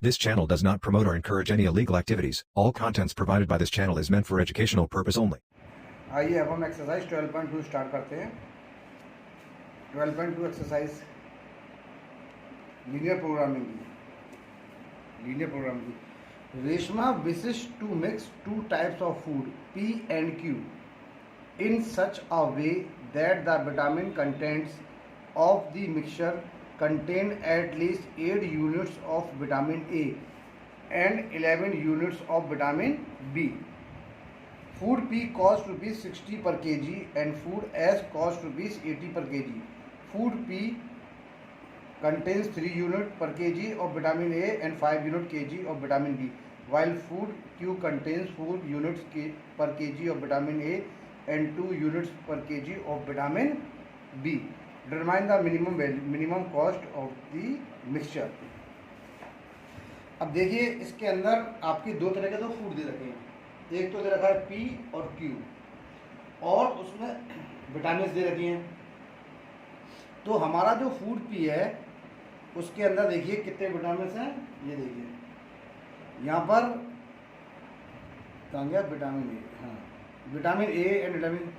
This channel does not promote or encourage any illegal activities. All contents provided by this channel is meant for educational purpose only. आइए अब हम exercise 12.2 start करते हैं। 12.2 exercise linear programming की। रेशमा wishes to mix two types of food P and Q in such a way that the vitamin contents of the mixture contain at least 8 units of vitamin A and 11 units of vitamin B. Food P cost rupees 60 per kg and food S cost rupees 80 per kg. Food P contains 3 units per kg of vitamin A and 5 unit kg of vitamin B, while food Q contains 4 units per kg of vitamin A and 2 units per kg of vitamin B. Determine the minimum cost of the mixture. अब देखिए इसके अंदर आपकी दो तरह के तो food दे रखे हैं, एक तो दे रखा है P और Q और उसमें विटामिन दे रखी हैं। तो हमारा जो फूड P है उसके अंदर देखिए कितने विटामिन हैं, ये देखिए यहाँ पर कहाँ गया विटामिन ए, हाँ vitamin A and vitamin.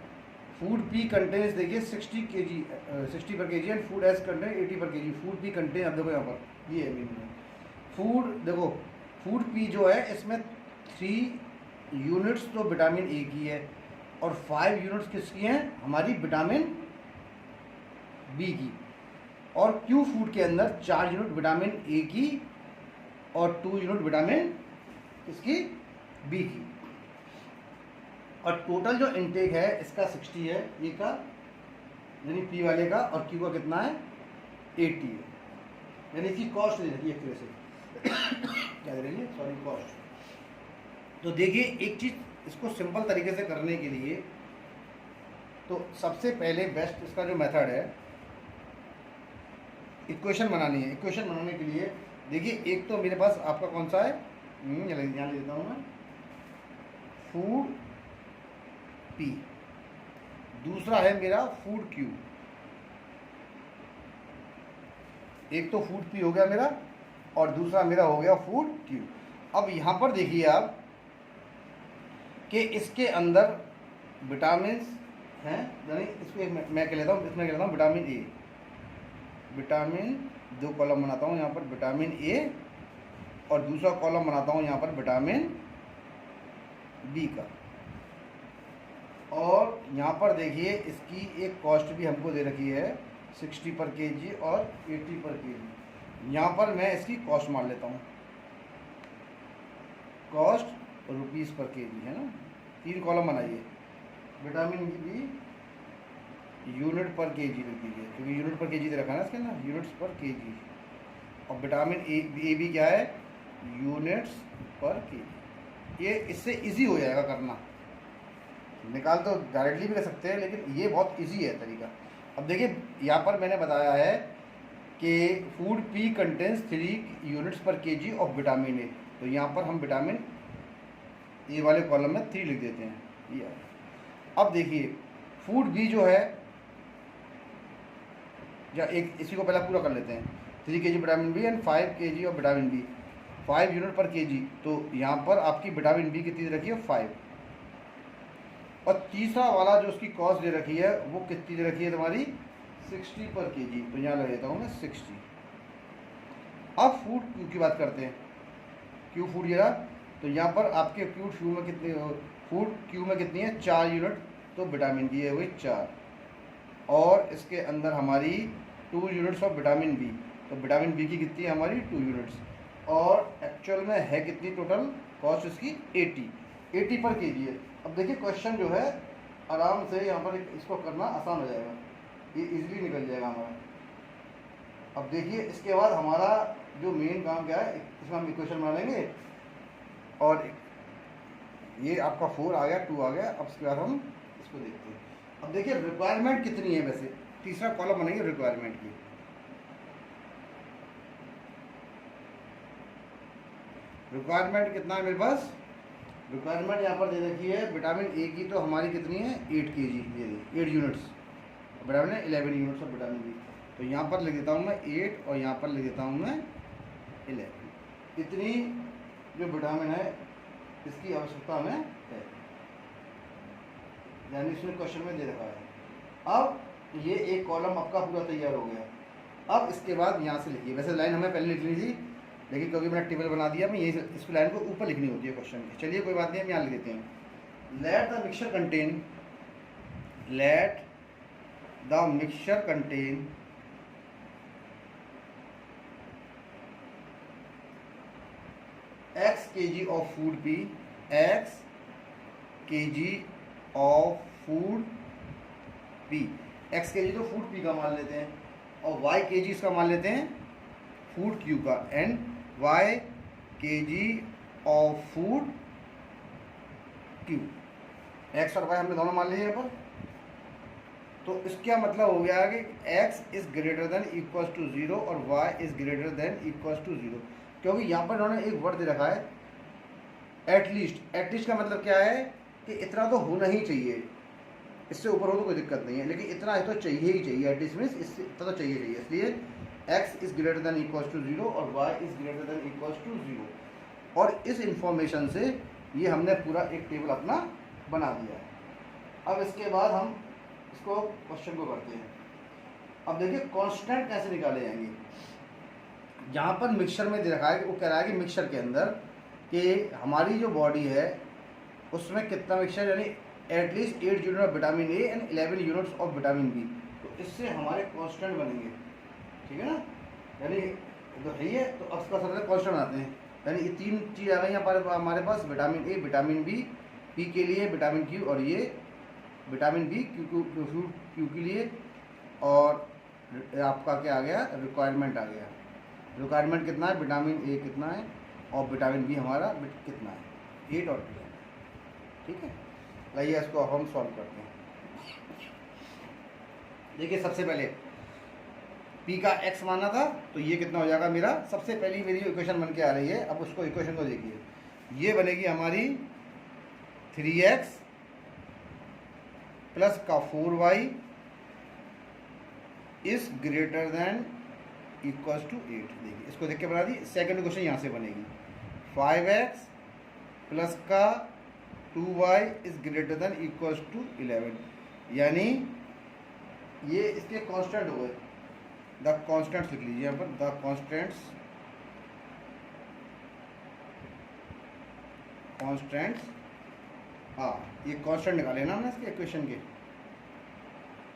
Food P contains देखिए 60 पर KG and food S contain 80 पर केजी। फूड P कंटेन, अब देखो यहाँ पर ये है मीनिंग। फूड देखो फूड P जो है इसमें 3 यूनिट्स तो विटामिन ए की है और 5 यूनिट्स किसकी हैं, हमारी विटामिन बी की। और Q फूड के अंदर 4 यूनिट विटामिन ए की और 2 यूनिट विटामिन किसकी, बी की। और टोटल जो इनटेक है इसका 60 है, ये का यानी P वाले का, और Q का कितना है 80 है। यानी इसकी कॉस्ट दे रही है एक तरह से क्या दे रही है, सॉरी कॉस्ट। तो देखिए एक चीज़ इसको सिंपल तरीके से करने के लिए तो सबसे पहले बेस्ट इसका जो मेथड है इक्वेशन बनानी है। इक्वेशन बनाने के लिए देखिए एक तो मेरे पास आपका कौन सा है, यहाँ ले देता हूँ मैं, फूड P, दूसरा है मेरा फूड Q। एक तो फूड P हो गया मेरा और दूसरा मेरा हो गया फूड Q। अब यहाँ पर देखिए आप कि इसके अंदर विटामिन हैं, यानी इसमें मैं क्या लेता हूँ, इसमें क्या लेता हूँ विटामिन ए, विटामिन 2 कॉलम बनाता हूँ यहाँ पर विटामिन ए और दूसरा कॉलम बनाता हूँ यहाँ पर विटामिन बी का। और यहाँ पर देखिए इसकी एक कॉस्ट भी हमको दे रखी है 60 पर केजी और 80 पर केजी। यहाँ पर मैं इसकी कॉस्ट मान लेता हूँ, कॉस्ट रुपीस पर केजी है ना। 3 कॉलम बनाइए, vitamin B unit per KG लिख दीजिए क्योंकि यूनिट पर केजी दे रखा है ना इसके ना, यूनिट्स पर केजी। और विटामिन ए भी क्या है, यूनिट्स पर केजी। ये इससे इजी हो जाएगा करना, निकाल तो डायरेक्टली भी कर सकते हैं लेकिन ये बहुत इजी है तरीका। अब देखिए यहाँ पर मैंने बताया है कि फूड P कंटेन्स 3 यूनिट्स पर केजी ऑफ विटामिन ए, तो यहाँ पर हम विटामिन ए वाले कॉलम में 3 लिख देते हैं ये। अब देखिए फूड B जो है, या एक इसी को पहले पूरा कर लेते हैं, 3 kg vitamin B and 5 kg of vitamin B, 5 unit per kg. तो यहाँ पर आपकी विटामिन बी कितनी दे रखी है 5। और तीसरा वाला जो उसकी कॉस्ट दे रखी है वो कितनी दे रखी है तुम्हारी 60 पर केजी, तो यहाँ लग देता हूँ मैं 60। अब फूड Q की बात करते हैं, Q फूड ये रहा। तो यहाँ पर आपके फूड Q में कितनी है 4 यूनिट, तो विटामिन बी है वही 4, और इसके अंदर हमारी 2 यूनिट्स ऑफ विटामिन बी, तो विटामिन बी की कितनी है हमारी 2 यूनिट्स। और एक्चुअल में है कितनी टोटल कॉस्ट इसकी 80 पर केजी है। अब देखिए क्वेश्चन जो है आराम से यहाँ पर इसको करना आसान हो जाएगा, ये इजीली निकल जाएगा हमारा। अब देखिए इसके बाद हमारा जो मेन काम क्या है, इसमें हम इक्वेशन बना लेंगे और ये आपका 4 आ गया, 2 आ गया। अब इसके बाद हम इसको देखते हैं। अब देखिए रिक्वायरमेंट कितनी है, वैसे तीसरा कॉलम बनेंगे रिक्वायरमेंट की। रिक्वायरमेंट कितना है मेरे पास, रिक्वायरमेंट यहाँ पर दे रखी है विटामिन ए की, तो हमारी कितनी है 8 kg, ये 8 units, vitamin 11 units of vitamin B. तो यहाँ पर लिख देता हूँ मैं 8 और यहाँ पर लिख देता हूँ मैं 11। इतनी जो विटामिन है इसकी आवश्यकता हमें है, यानी इसमें क्वेश्चन में दे रखा है। अब ये एक कॉलम आपका पूरा तैयार हो गया। अब इसके बाद यहाँ से लिखिए, वैसे लाइन हमें पहले लिखनी थी लेकिन क्योंकि मैंने टेबल बना दिया, मैं यही इस लाइन को ऊपर लिखनी होती है क्वेश्चन की। चलिए कोई बात नहीं, हम यहाँ लिख देते हैं। Let the mixture contain, let the mixture contain x kg of food P, x kg of food P, x kg तो फूड P का मान लेते हैं और y kg इसका मान लेते हैं फूड Q का, and y kg of food Q, x और y हमने दोनों मान लिए यहाँ पर। तो इसका मतलब हो गया कि x is greater than equals to 0 और y is greater than equals to 0, क्योंकि यहाँ पर उन्होंने एक वर्ड दे रखा है एटलीस्ट। एटलीस्ट का मतलब क्या है कि इतना तो होना ही चाहिए, इससे ऊपर हो तो कोई दिक्कत नहीं है, लेकिन इतना है तो चाहिए ही चाहिए। एटलीस्ट मीन्स इससे इतना तो चाहिए, इसलिए x is greater than equals to 0 और y is greater than equals to 0। और इस इंफॉर्मेशन से ये हमने पूरा एक टेबल अपना बना दिया है। अब इसके बाद हम इसको क्वेश्चन को करते हैं। अब देखिए कांस्टेंट कैसे निकाले जाएंगे। यहाँ पर मिक्सचर में दे रखा है कि वो कह रहा है कि मिक्सचर के अंदर कि हमारी जो बॉडी है उसमें कितना मिक्सचर, यानी at least 8 unit of vitamin A and 11 units of vitamin B, तो इससे हमारे कांस्टेंट बनेंगे, ठीक है ना। यानी तो है ही है, तो अब इसका सबसे कांस्टेंट आते हैं, यानी ये तीन चीज़ आ गई यहाँ पर हमारे पास, vitamin A, vitamin B, P के लिए विटामिन क्यू, और ये विटामिन बी क्यू के लिए, और आपका क्या आ गया, रिक्वायरमेंट आ गया। रिक्वायरमेंट कितना है, विटामिन ए कितना है और विटामिन बी हमारा कितना है, 8 और 2, ठीक है। लाइए इसको हम सॉल्व करते हैं। देखिए सबसे पहले P का x माना था, तो ये कितना हो जाएगा मेरा, सबसे पहली मेरी इक्वेशन बन के आ रही है। अब उसको इक्वेशन को देखिए, ये बनेगी हमारी 3x प्लस का 4y is greater than equals to 8। देखिए इसको देख के बना दी। सेकंड क्वेश्चन यहाँ से बनेगी 5x प्लस का 2y is greater than equals to 11, यानी ये इसके कांस्टेंट हो गए। द कांस्टेंट्स लिख लीजिए यहाँ पर, द कांस्टेंट्स, हाँ ये कांस्टेंट निकाले ना हमने इसके इक्वेशन के।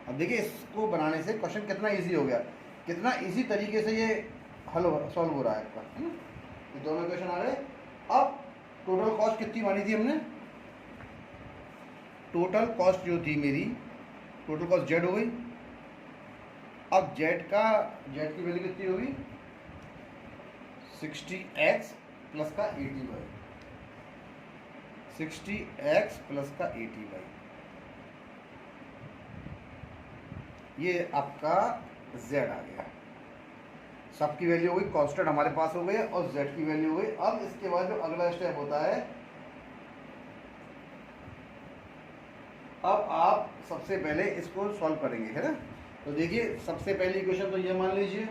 अब देखिए इसको बनाने से क्वेश्चन कितना इजी हो गया, कितना इजी तरीके से ये हल सॉल्व हो रहा है आपका, है ना। ये दोनों इक्वेशन आ गए। अब टोटल कॉस्ट कितनी मानी थी हमने, टोटल कॉस्ट जो थी मेरी, टोटल कॉस्ट जेड हो गई। अब जेड की वैल्यू कितनी होगी, 60x प्लस का 80y, 60x प्लस का 80y, ये आपका z आ गया। सबकी वैल्यू हो गई, कांस्टेंट हमारे पास हो गई और z की वैल्यू हो गई। अब इसके बाद जो अगला स्टेप होता है, अब आप सबसे पहले इसको सॉल्व करेंगे, है ना। तो देखिए सबसे पहली इक्वेशन तो ये मान लीजिए,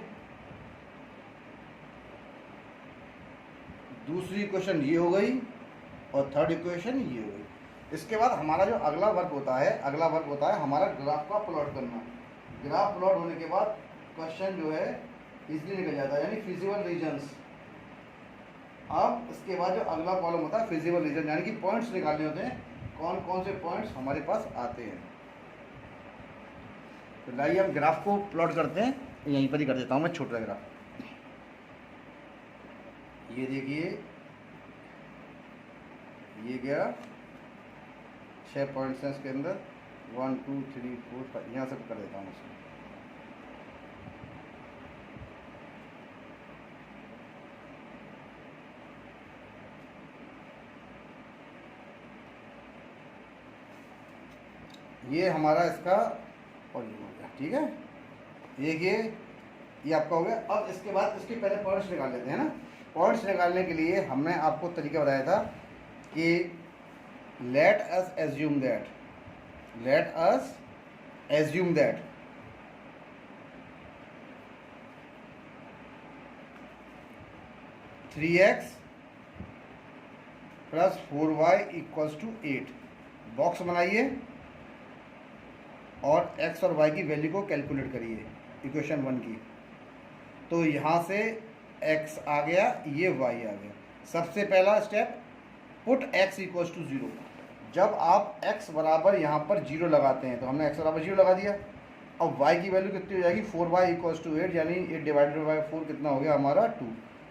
दूसरी इक्वेशन ये हो गई और थर्ड इक्वेशन ये हो गई। इसके बाद हमारा जो अगला वर्क होता है हमारा ग्राफ का प्लॉट करना। ग्राफ प्लॉट होने के बाद क्वेश्चन जो है इजीली निकल जाता है, यानी फिजिबल रीजन्स। अब इसके बाद जो अगला कॉलम होता है फिजिबल रीजन, यानी कि पॉइंट्स निकालने होते हैं, कौन कौन से पॉइंट्स हमारे पास आते हैं। तो लाइए हम ग्राफ को प्लॉट करते हैं, यहीं पर ही कर देता हूँ मैं छोटा ग्राफ। ये देखिए ये गया 6 पॉइंट्स हैं इसके अंदर, 1 2 3 4 5, यहाँ से कर देता हूँ इसको। ये हमारा इसका और ये हो गया, ठीक है। ये आपका हो गया। अब इसके बाद इसके पहले पॉइंट्स निकाल लेते हैं ना। पॉइंट्स निकालने के लिए हमने आपको तरीका बताया था कि let us assume that 3x plus 4y equals to 8। Box बनाइए और x और y की वैल्यू को कैलकुलेट करिए इक्वेशन 1 की। तो यहाँ से x आ गया, ये y आ गया। सबसे पहला step, put x equals to 0। जब आप x बराबर यहाँ पर 0 लगाते हैं तो हमने x बराबर 0 लगा दिया। अब y की वैल्यू कितनी हो जाएगी, 4y इक्वल्स टू 8, यानी 8 डिवाइडेड बाई 4 कितना हो गया हमारा 2।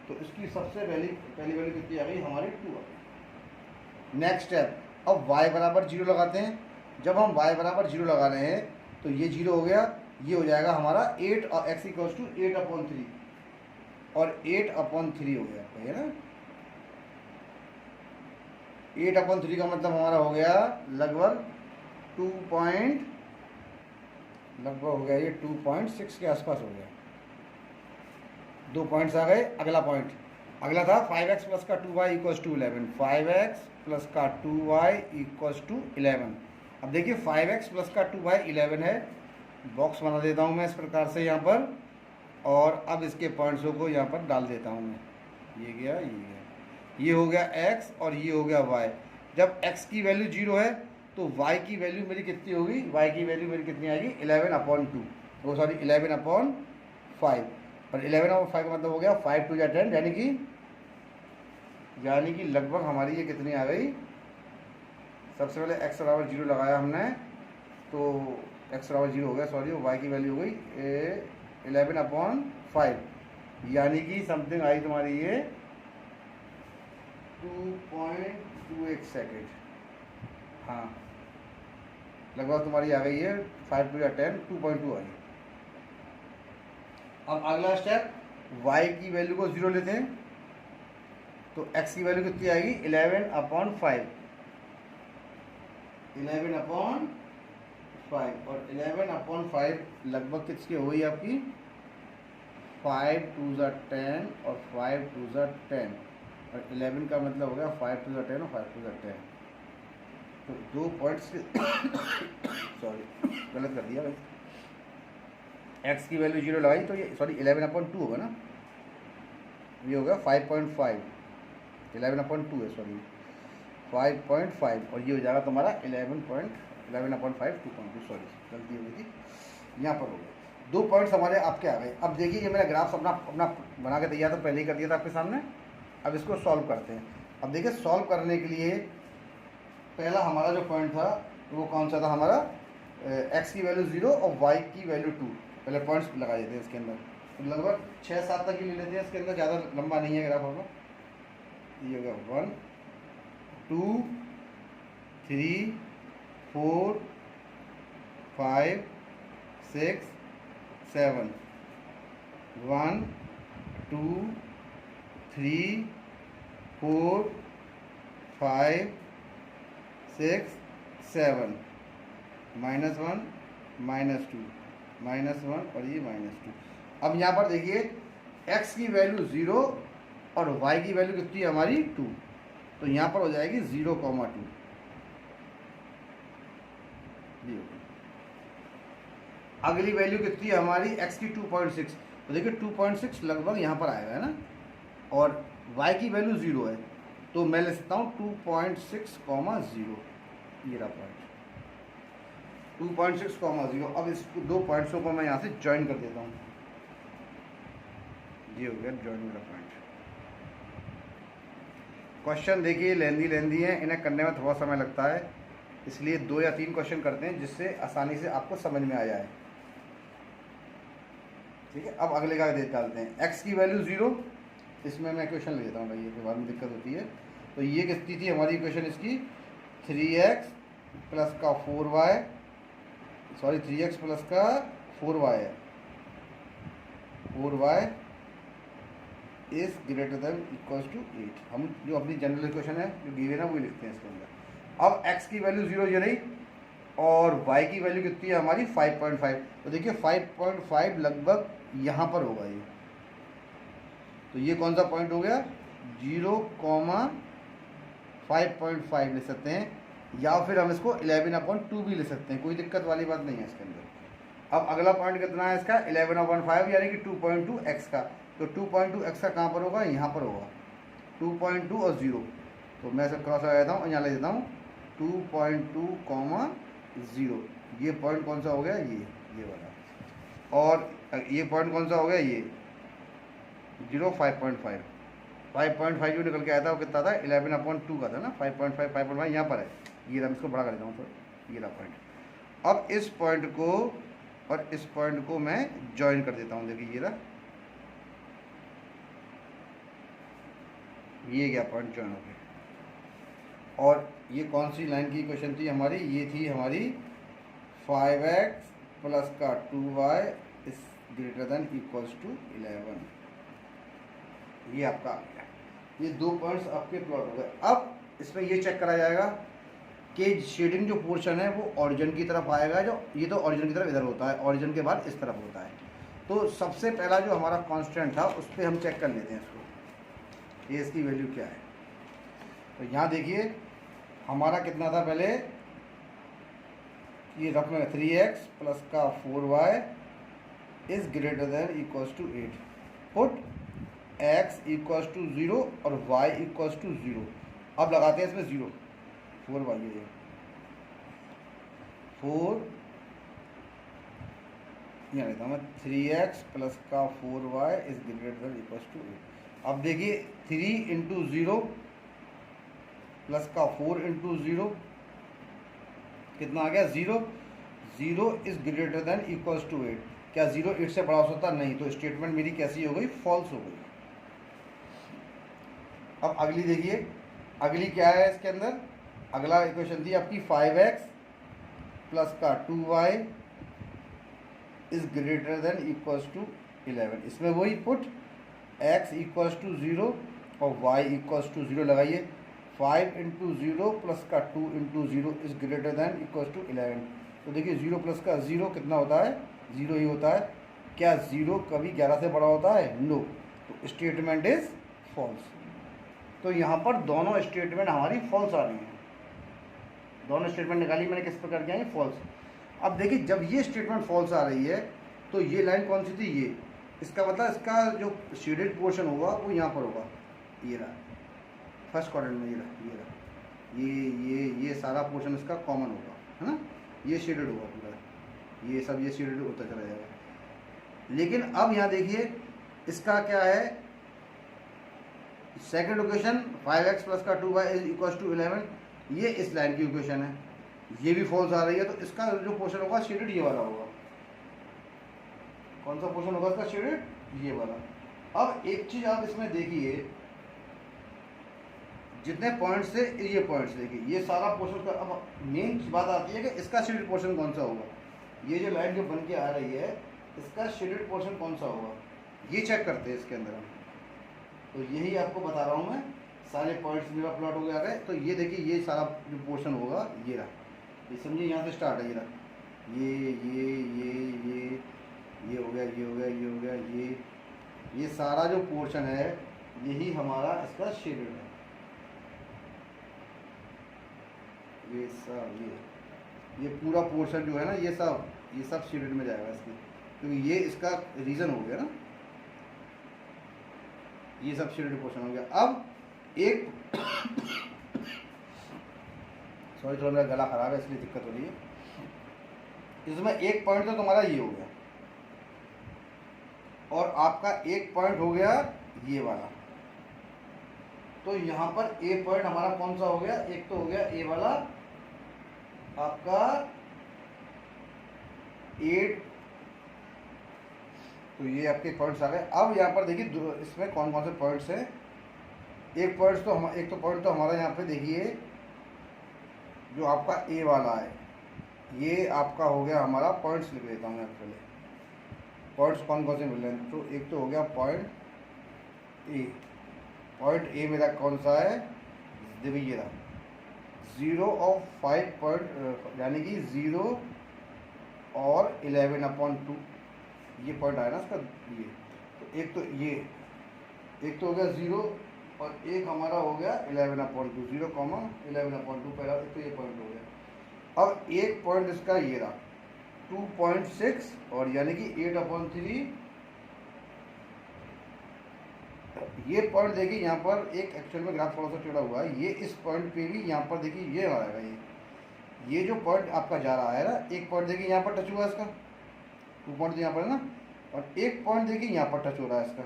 तो इसकी सबसे पहली वैल्यू कितनी आ गई हमारी 2 आ गई। नेक्स्ट स्टेप, अब y बराबर 0 लगाते हैं। जब हम y बराबर 0 लगा रहे हैं तो ये 0 हो गया, ये हो जाएगा हमारा 8 और x इक्वल्स टू 8/3, और 8/3 हो गया, है ना। 8/3 का मतलब हमारा हो गया लगभग 2.6 के आसपास हो गया। 2 पॉइंट्स आ गए। अगला पॉइंट, अगला था 5x प्लस का 2y equals to 11। 5x plus का 2y इक्वल्स टू 11। अब देखिए 5x प्लस का 2y 11 है। बॉक्स बना देता हूँ मैं इस प्रकार से यहाँ पर, और अब इसके पॉइंट्सों को यहाँ पर डाल देता हूँ मैं। ये गया, ये गया, ये हो गया x और ये हो गया y। जब x की वैल्यू 0 है तो y की वैल्यू मेरी कितनी होगी, y की वैल्यू मेरी कितनी आएगी 11/2, वो सॉरी 11/5। और 11/5 का मतलब हो गया 5 2 या 10, यानी कि लगभग हमारी ये कितनी आ गई। सबसे पहले x बराबर 0 लगाया हमने, तो x बराबर 0 हो गया, सॉरी, y की वैल्यू हो गई 11/5, यानी कि समथिंग आई तुम्हारी ये 2.28 सेकेंड। हाँ, लगभग तुम्हारी आ गई है 5 2 या 10, 2.2 आई। अब अगला स्टेप, y की वैल्यू को 0 लेते हैं तो x की वैल्यू कितनी आएगी 11/5, 11/5, और 11/5 लगभग किसकी हो गई आपकी 5 2 10 और 5 2 10, और 11 का मतलब हो गया 5 2 10 और 5 2 10। तो 2 पॉइंट्स सॉरी गलत कर दिया भाई, x की वैल्यू 0 लगाई तो ये सॉरी 11/2 होगा ना, ये होगा 5.5, 11/2 है, सॉरी 5.5, और ये हो जाएगा तुम्हारा 11/5 2.2, सॉरी गलती हो गई थी, यहाँ पर हो गया। 2 पॉइंट्स हमारे आपके आ गए। अब देखिए ये मैंने ग्राफ अपना बना के दिया था, पहले ही कर दिया था आपके सामने। अब इसको सॉल्व करते हैं। अब देखिए सॉल्व करने के लिए पहला हमारा जो पॉइंट था वो कौन सा था हमारा, x की वैल्यू 0 और y की वैल्यू 2। पहले पॉइंट्स लगा देते हैं इसके अंदर, तो लगभग 6-7 तक ही ले लेते हैं इसके अंदर, ज़्यादा लंबा नहीं है ग्राफ होगा। ये होगा 1 2 3 4 5 6 7, 1 2 3 4 5 6 7, -1 -2 -1 और ये -2। अब यहाँ पर देखिए x की वैल्यू 0 और y की वैल्यू कितनी है हमारी 2, तो यहाँ पर हो जाएगी 0,2। अगली वैल्यू कितनी है हमारी x की 2.6, तो देखिए 2.6 लगभग यहाँ पर आएगा, है ना, और y की वैल्यू 0 है, तो मैं ले सकता हूँ 2.6,0, ये रहा पॉइंट 2.6,0। अब इस 2 पॉइंट्सों को मैं यहाँ से ज्वाइन कर देता हूँ, ये हो गया ज्वाइन मेरा पॉइंट। क्वेश्चन देखिए लेंदी है, इन्हें करने में थोड़ा समय लगता है, इसलिए 2 या 3 क्वेश्चन करते हैं जिससे आसानी से आपको समझ में आ जाए। ठीक है, अब अगले का डालते हैं। x की वैल्यू 0, इसमें मैं क्वेश्चन ले लेता हूँ भाई, ये के बाद में दिक्कत होती है। तो ये कितनी थी हमारी इक्वेशन इसकी 3x प्लस का 4y, सॉरी 3x प्लस का 4y है, 4y is greater than equals to 8। हम जो अपनी जनरल इक्वेशन है जो गिवन है वही लिखते हैं इसके अंदर। अब x की वैल्यू 0 ये रही, और y की वैल्यू कितनी है हमारी 5.5, तो देखिए 5.5 लगभग यहाँ पर होगा ये, तो ये कौन सा पॉइंट हो गया 0,5.5 ले सकते हैं, या फिर हम इसको 11/2 भी ले सकते हैं, कोई दिक्कत वाली बात नहीं है इसके अंदर। अब अगला पॉइंट कितना है इसका 11/5, यानी कि 2.2x का, तो 2.2x का कहाँ पर होगा, यहाँ पर होगा, 2.2 और 0, तो मैं सब क्रॉस लगा देता हूँ और यहाँ ले देता हूँ 2.2, 0। ये पॉइंट कौन सा हो गया, ये वाला। और ये पॉइंट कौन सा हो गया, ये 0, 5.5। 5.5 जो निकल के आया था वो कितना था, 11/2 का था ना। 5.5, 5.5 यहाँ पर है। ये रहा, इसको बड़ा कर देता हूँ थोड़ा, ये रहा पॉइंट। अब इस पॉइंट को और इस पॉइंट को मैं ज्वाइन कर देता हूँ। देखिए ये रहा, ये गया पॉइंट ज्वाइन हो गया। और ये कौन सी लाइन की इक्वेशन थी हमारी, ये थी हमारी 5x प्लस का 2y is greater than equals to 11। ये आपका आ गया। ये दो पॉइंट्स आपके प्लॉट हो गए। अब इसमें ये चेक करा जाएगा कि शेडिंग जो पोर्शन है वो ऑरिजिन की तरफ आएगा, जो ये तो ऑरिजिन की तरफ इधर होता है, ऑरिजिन के बाद इस तरफ होता है। तो सबसे पहला जो हमारा कांस्टेंट था उस पर हम चेक कर लेते हैं इसको, ये इसकी वैल्यू क्या है। तो यहाँ देखिए हमारा कितना था पहले, ये रफ में 3x प्लस का 4y is greater than equals to 8। Put x equals to 0 और y इक्वल्स टू 0। अब लगाते हैं इसमें 0, 4y है 4, यहाँ लेता हूँ मैं 3x प्लस का 4y is greater than equals to 8। अब देखिए 3 इंटू 0 प्लस का 4 इंटू 0 कितना आ गया, 0। 0 is greater than equals to 8। क्या 0 8 से बड़ा हो सकता, नहीं। तो स्टेटमेंट मेरी कैसी हो गई, फॉल्स हो गई। अब अगली देखिए, अगली क्या है इसके अंदर, अगला इक्वेशन थी आपकी 5x प्लस का 2y is greater than equals to 11। इसमें वही पुट x इक्वल्स टू 0 और y इक्वल्स टू 0 लगाइए। 5 इंटू 0 प्लस का 2 into 0 is greater than equals to 11। तो देखिए 0 प्लस का 0 कितना होता है, 0 ही होता है। क्या 0 कभी 11 से बड़ा होता है, नो। तो स्टेटमेंट इज फॉल्स। तो यहाँ पर दोनों स्टेटमेंट हमारी फॉल्स आ रही हैं। दोनों स्टेटमेंट निकाली मैंने, किस प्रकार के हैं, फॉल्स। अब देखिए जब ये स्टेटमेंट फॉल्स आ रही है तो ये लाइन कौन सी थी, ये। इसका मतलब इसका जो शेडेड पोर्शन होगा वो यहाँ पर होगा, ये रहा फर्स्ट क्वाड्रेंट में, ये रहा, ये सारा पोर्शन इसका कॉमन होगा, है ना। ये शेडेड होगा पूरा, ये सब ये शेडेड होता चला जाएगा। लेकिन अब यहाँ देखिए इसका क्या है, सेकेंड इक्वेशन 5x प्लस का 2y इज इक्वल टू 11, ये इस लाइन की इक्वेशन है, ये भी फॉल्स आ रही है। तो इसका जो पोर्शन होगा शेडेड ये वाला होगा। कौन सा पोर्शन होगा इसका शेडेड, ये वाला। अब एक चीज आप इसमें देखिए, जितने पॉइंट्स थे ये पॉइंट्स देखिए, ये सारा पोर्शन का। अब मेन बात आती है कि इसका शेडेड पोर्शन कौन सा होगा। ये जो लाइन जो बन के आ रही है इसका शेडेड पोर्शन कौन सा होगा, ये चेक करते हैं इसके अंदर हम। तो यही आपको बता रहा हूँ मैं, सारे पॉइंट्स मेरा प्लॉट हो गया है। तो ये देखिए ये सारा जो पोर्शन होगा ये रहा, ये समझिए यहाँ से स्टार्ट है, ये रहा, ये हो गया, ये हो गया, ये हो गया, ये सारा जो पोर्शन है यही हमारा इसका शेडेड है। ये सब ये पूरा पोर्शन जो है ना, ये सब शेडेड में जाएगा इसके, क्योंकि ये इसका रीजन हो गया ना, ये सब शेडेड पोर्शन हो गया। अब एक सॉरी थोड़ा मेरा गला खराब है इसलिए दिक्कत हो रही है। इसमें एक पॉइंट तो तुम्हारा ये हो गया और आपका एक पॉइंट हो गया ये वाला। तो यहाँ पर ए पॉइंट हमारा कौन सा हो गया, एक तो हो गया ए वाला आपका 8। तो ये आपके पॉइंट्स आ गए। अब यहाँ पर देखिए इसमें कौन कौन से पॉइंट्स हैं। एक पॉइंट तो हमारा यहाँ पे देखिए जो आपका ए वाला है, ये आपका हो गया हमारा, पॉइंट्स लिख लेता हूँ मैं पहले, पॉइंट्स कौन कौन से मिल रहे हैं। तो एक तो हो गया पॉइंट ए। पॉइंट ए मेरा कौन सा है, देखिए ये रहा 0 और 5 पॉइंट, यानी कि 0 और 11/2 ये पॉइंट आया ना इसका। ये तो एक तो हो गया 0 और एक हमारा हो गया 11/2, 0, 11/2 पहला, एक तो ये पॉइंट हो गया। अब एक पॉइंट इसका ये रहा 2.6 और यानी कि 8/3 ये पॉइंट देखिए यहाँ पर एक एक्चुअल में ग्राफ थोड़ा सा टेढ़ा हुआ है, ये इस पॉइंट पे भी यहाँ पर देखिए ये आएगा, ये जो पॉइंट आपका जा रहा है ना, एक पॉइंट देखिए यहाँ पर टच हुआ है इसका, 2 पॉइंट यहाँ पर है ना, और एक पॉइंट देखिए यहाँ पर टच हो रहा है इसका,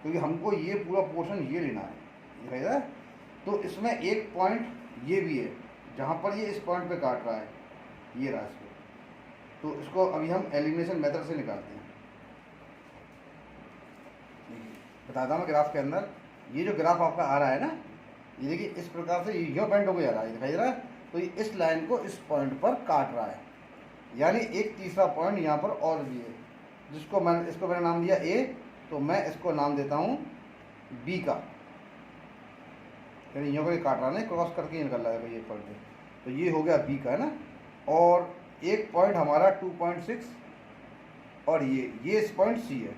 क्योंकि हमको ये पूरा पोर्शन ये लेना है, दिखाई दे रहा है। तो इसमें एक पॉइंट ये भी है जहाँ पर ये इस पॉइंट पे काट रहा है, ये रहा इसको, तो इसको अभी हम एलिमिनेशन मेथड से निकालते हैं। बताता हूँ ग्राफ के अंदर, ये जो ग्राफ आपका आ रहा है ना, ये देखिए इस प्रकार से ये पॉइंट होकर जा रहा है, दिखाई दे रहा है। तो ये इस लाइन को इस पॉइंट पर काट रहा है, यानी एक तीसरा पॉइंट यहाँ पर और भी है, जिसको मैंने नाम दिया ए, तो मैं इसको नाम देता हूँ बी का, यानी यहाँ पर काट रहा है ना, क्रॉस करके निकल रहा है ये पॉइंट, तो ये हो गया बी का, है ना। और एक पॉइंट हमारा 2.6 और ये इस पॉइंट सी है,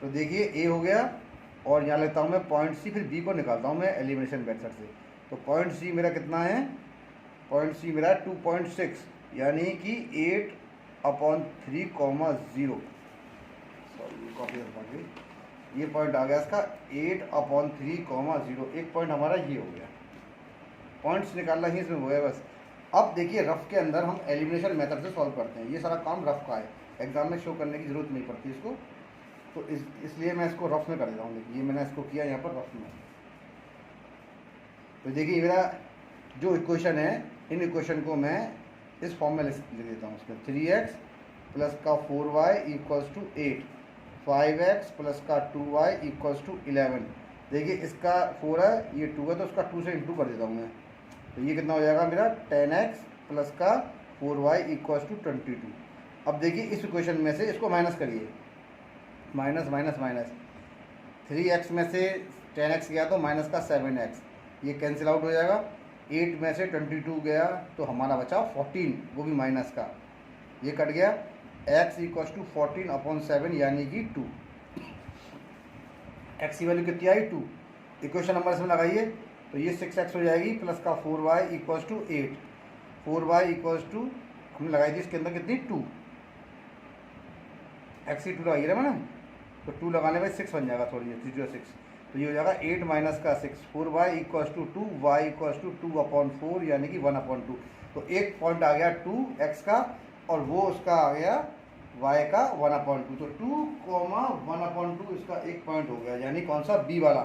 तो देखिए ए हो गया, और यहाँ लेता हूँ मैं पॉइंट सी, फिर बी को निकालता हूँ मैं एलिमिनेशन मेथड से। तो पॉइंट सी मेरा कितना है, पॉइंट सी मेरा 2.6, यानी कि 8/3, 0, सॉरी कॉपी कर गई, ये पॉइंट आ गया इसका 8/3, 0, एक पॉइंट हमारा ये हो गया, पॉइंट्स निकालना ही इसमें हो गया बस। अब देखिए रफ के अंदर हम एलिमिनेशन मेथड से सॉल्व करते हैं, ये सारा काम रफ का है, एग्जाम में शो करने की ज़रूरत नहीं पड़ती इसको, तो इसलिए मैं इसको रफ में कर देता हूँ। देखिए ये मैंने इसको किया यहाँ पर रफ में, तो देखिए मेरा जो इक्वेशन है, इन इक्वेशन को मैं इस फॉर्म में लिख देता हूँ। उसमें 3x प्लस का 4y equals to 8, 5x plus का 2y इक्वल्स टू 11। देखिए इसका 4 है, ये 2 है, तो उसका 2 से इंटू कर देता हूँ मैं, तो ये कितना हो जाएगा मेरा 10x प्लस का 4y इक्वल्स टू 22। अब देखिए इस इक्वेशन में से इसको माइनस करिए, माइनस माइनस माइनस, 3x में से 10x गया तो माइनस का 7x, ये कैंसिल आउट हो जाएगा। 8 में से 22 गया तो हमारा बचा 14, वो भी माइनस का, ये कट गया। x इक्वल्स टू 14/7 यानी कि 2, x की वैल्यू कितनी आई 2, इक्वेशन नंबर इसमें लगाइए, तो ये 6x हो जाएगी, प्लस का 4y equals to 8, 4y equals to हमने लगाई थी इसके अंदर कितनी 2, x की 2 लगाइए ना मैंने, तो 2 लगाने में 6 बन जाएगा, थोड़ी 306, तो ये हो जाएगा 8 माइनस का 6, 4y equals to 2, y equals to 2/4 यानी कि 1/2। तो एक पॉइंट आ गया 2x का, और वो उसका आ गया y का 1/2, तो 2, 1/2 इसका एक पॉइंट हो गया, यानी कौन सा बी वाला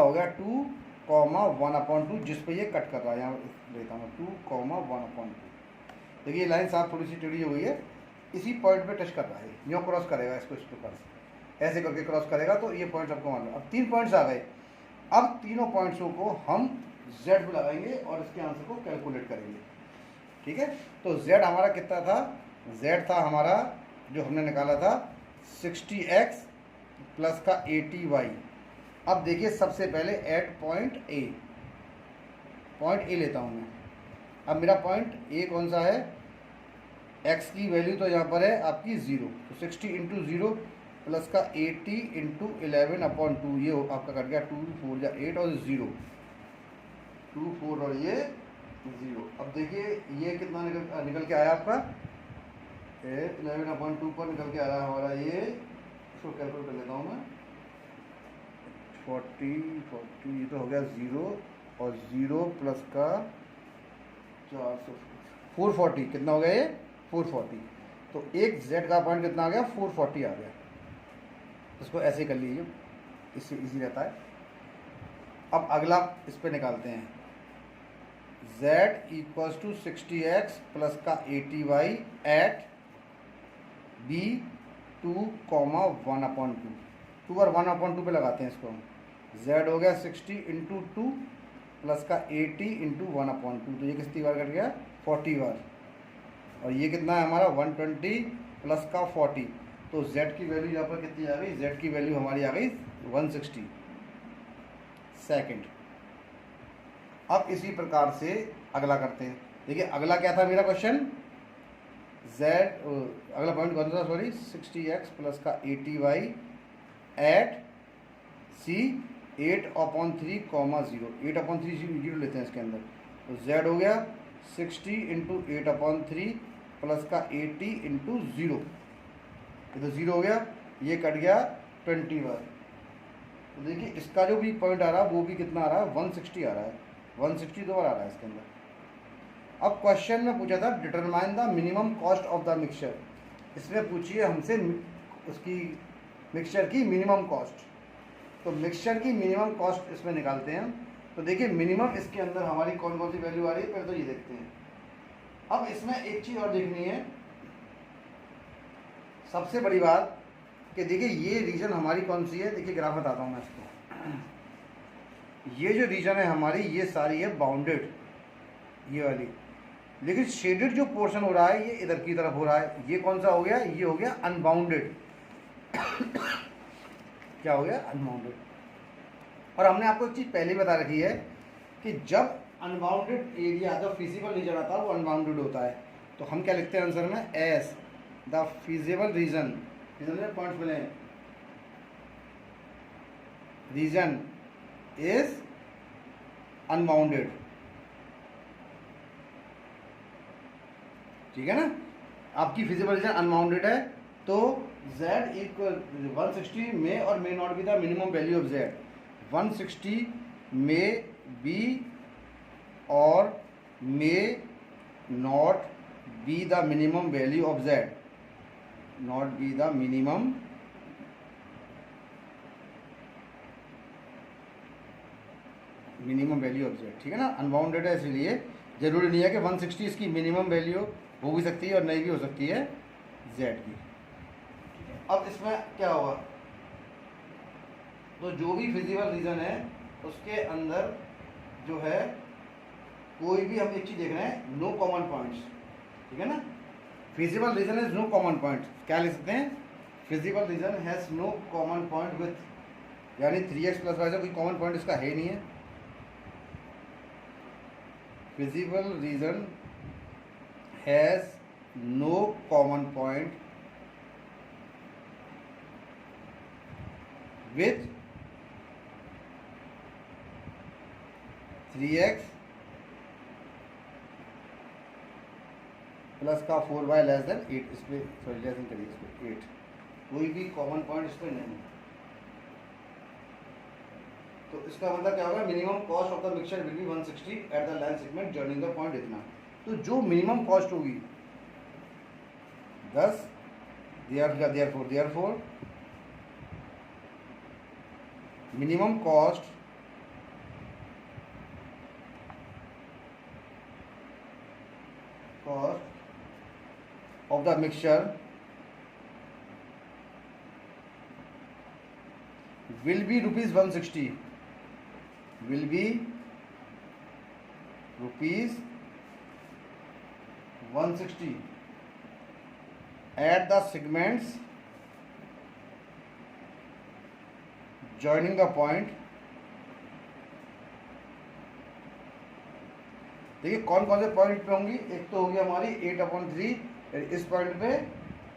हो गया 2, 1/2, जिस पे ये कट कर रहा है, यहाँ लेता हूँ 2, 1/2। देखिए लाइन साफ थोड़ी सी टेढ़ी हो गई है, इसी पॉइंट पे टच कर रहा है, यूँ क्रॉस करेगा इसको, इस प्रकार से ऐसे करके क्रॉस करेगा, तो ये पॉइंट आपको मान लो। अब 3 पॉइंट्स आ गए, अब तीनों पॉइंट्सों को हम z पे लगाएंगे और इसके आंसर को कैलकुलेट करेंगे, ठीक है। तो z हमारा कितना था, z था हमारा जो हमने निकाला था 60x प्लस का 80y। अब देखिए सबसे पहले एट पॉइंट ए लेता हूँ मैं। अब मेरा पॉइंट ए कौन सा है, x की वैल्यू तो यहाँ पर है आपकी 0, तो 60 इंटू 0 प्लस का 80 इंटू 11/2, ये आपका कट गया 2 4 या 8 और 0, 2 4 और ये 0। अब देखिए ये कितना निकल के आया आपका 11/2 पर निकल के आया हमारा ये, इसको कैलकुलेट कर लेता हूँ मैं, 40 ये तो हो गया 0 और 0 प्लस का 440, कितना हो गया ये 440। तो एक z का पॉइंट कितना आ गया 440 आ गया, इसको ऐसे कर लीजिए, इससे इजी रहता है। अब अगला इस पे निकालते हैं, z equals to 60x plus का 80y एट b 2, 1/2, 2 और 1/2 पे लगाते हैं इसको हम, z हो गया 60 इंटू 2 प्लस का 80 इंटू 1/2, तो ये कितनी बार कट गया 40 बार, और ये कितना है हमारा 120 प्लस का 40, तो z की वैल्यू यहाँ पर कितनी आ गई, z की वैल्यू हमारी आ गई 160 सेकेंड। अब इसी प्रकार से अगला करते हैं। देखिए अगला क्या था मेरा क्वेश्चन, अगला पॉइंट कौन सा, सॉरी 60x प्लस का 80y एट c 8/3, 0, 8/3 0 लेते हैं इसके अंदर, तो z हो गया 60 इंटू 8/3 प्लस का 80 इंटू 0, ये तो 0 हो गया, ये कट गया 21। तो देखिए इसका जो भी पॉइंट आ रहा है वो भी कितना आ रहा है, 160 आ रहा है, 160 दो बार आ रहा है इसके अंदर। अब क्वेश्चन में पूछा था determine the minimum cost of the mixture, इसमें पूछिए हमसे उसकी मिक्सचर की मिनिमम कॉस्ट। तो मिक्सचर की मिनिमम कॉस्ट इसमें निकालते हैं। तो देखिए मिनिमम इसके अंदर हमारी कौन कौन सी वैल्यू आ रही है, पहले तो ये देखते हैं। अब इसमें एक चीज़ और देखनी है, सबसे बड़ी बात कि देखिए ये रीजन हमारी कौन सी है। देखिए ग्राफ बताता हूँ मैं इसको। ये जो रीजन है हमारी ये सारी है बाउंडेड, ये वाली, लेकिन शेडेड जो पोर्शन हो रहा है ये इधर की तरफ हो रहा है। ये कौन सा हो गया, ये हो गया अनबाउंडेड। क्या हो गया, अनबाउंडेड। और हमने आपको एक चीज़ पहले बता रखी है कि जब अनबाउंडेड एरिया, जब फिजिबल रीजन आता है वो अनबाउंडेड होता है। तो हम क्या लिखते हैं आंसर में, S the feasible region, points मिले, रीजन इज अनबाउंडेड। ठीक है ना, आपकी फिजिबल रीजन अनबाउंडेड है तो z इक्वल 160 में और may not be the minimum value of z। 160 may be और may not be the minimum value of z, not be the minimum value of z। ठीक है ना, अनबाउंडेड है इसलिए जरूरी नहीं है कि 160 इसकी मिनिमम वैल्यू हो भी सकती है और नहीं भी हो सकती है z की। अब इसमें क्या होगा, तो जो भी फिजिबल रीजन है उसके अंदर जो है कोई भी, हम एक चीज़ देख रहे हैं, नो कॉमन पॉइंट्स। ठीक है ना, feasible region is no common point. क्या लिख सकते हैं, feasible region has no common point with, यानी 3x + y से कोई कॉमन पॉइंट इसका है नहीं है। Feasible region has no common point with 3x plus का 4y लेस देन 8, इस पर सॉरी लेस देन करिए, इस पर 8, कोई भी कॉमन पॉइंट इस पर नहीं। तो इसका मतलब क्या होगा, minimum cost of the mixture will be 160 at the line segment joining the point इतना। तो जो मिनिमम कॉस्ट होगी 10, therefore minimum cost of the mixture will be rupees 160, will be rupees 160 at the segments joining the point। देखिए कौन कौन से point पे होंगी, एक तो होगी हमारी 8/3 इस पॉइंट पे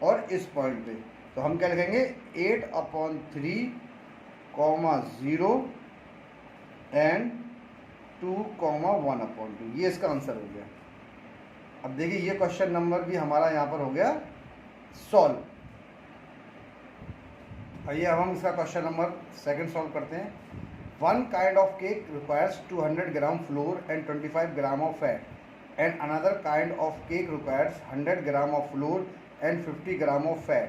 और इस पॉइंट पे। तो हम क्या लिखेंगे, 8/3, 0 एंड 2,1/2। ये इसका आंसर हो गया। अब देखिए ये क्वेश्चन नंबर भी हमारा यहाँ पर हो गया सॉल्व। आइए अब हम इसका क्वेश्चन नंबर 2 सॉल्व करते हैं। One kind of cake requires 200 gram floor and 25 gram of fat and another kind of cake requires 100 gram of flour and 50 gram of fat.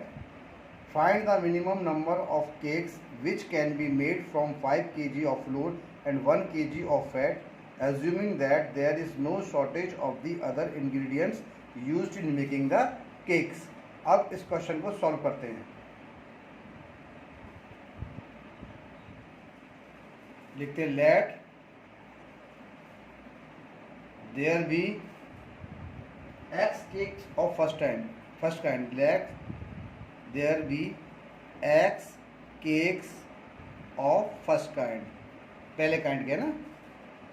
Find the minimum number of cakes which can be made from 5 kg of flour and 1 kg of fat assuming that there is no shortage of the other ingredients used in making the cakes। अब इस question को solve करते हैं। लिखते हैं let there be x cakes of first kind, let there be x cakes of first kind, पहले kind के ना,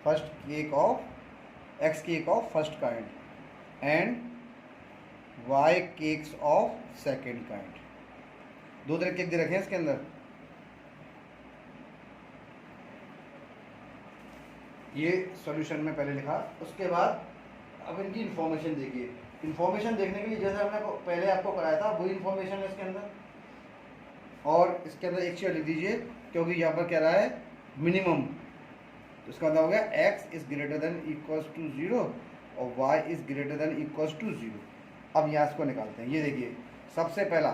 first cake of x cake of first kind and y cakes of second kind. दो तरह cake दे रखे हैं इसके अंदर। ये सॉल्यूशन में पहले लिखा, उसके बाद अब इनकी इन्फॉर्मेशन देखिए। इन्फॉर्मेशन देखने के लिए जैसे हमने पहले आपको कराया था वही इन्फॉर्मेशन है इसके अंदर। और इसके अंदर एक चीज़ लिख दीजिए, क्योंकि यहाँ पर कह रहा है मिनिमम, तो इसका मतलब हो गया x is greater than equals to 0 और y is greater than equals to 0। अब यहाँ इसको निकालते हैं। ये देखिए, सबसे पहला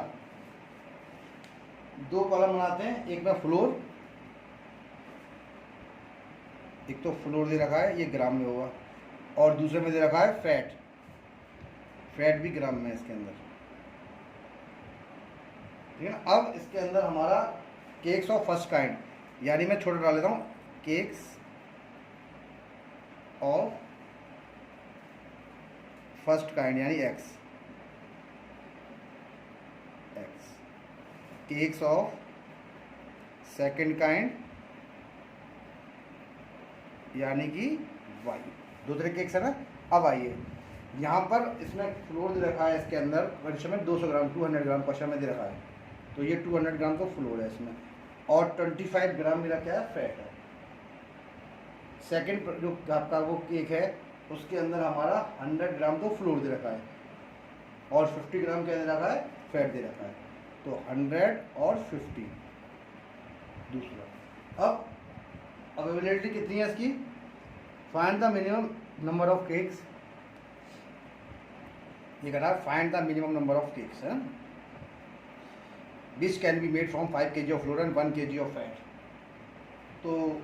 दो कॉलम बनाते हैं, एक में फ्लोर, एक तो फ्लोर दे रखा है, ये ग्राम में होगा, और दूसरे में दे रखा है फैट, फैट भी ग्राम में है इसके अंदर, ठीक है ना। अब इसके अंदर हमारा केक्स ऑफ फर्स्ट काइंड, यानी मैं छोटा डाल लेता हूँ, केक्स ऑफ फर्स्ट काइंड यानी x, cakes of second kind यानी कि y, दो तरह केक्स है ना। अब आइए यहाँ पर इसमें फ्लोर दे रखा है, इसके अंदर क्वेश्चन में 200 ग्राम 200 ग्राम क्वेश्चन में दे रखा है, तो ये 200 ग्राम तो फ्लोर है इसमें, और 25 ग्राम मेरा क्या है, फैट है। सेकंड जो आपका वो केक है उसके अंदर हमारा 100 ग्राम तो फ्लोर दे रखा है और 50 ग्राम क्या दे रखा है, फैट दे रखा है, तो 100 और 50 दूसरा। अब अवेलेबिलिटी कितनी है इसकी, find the minimum number of cakes, ये कह रहा है find the minimum number of cakes है which can be made from 5 kg of flour and 1 kg of fat. तो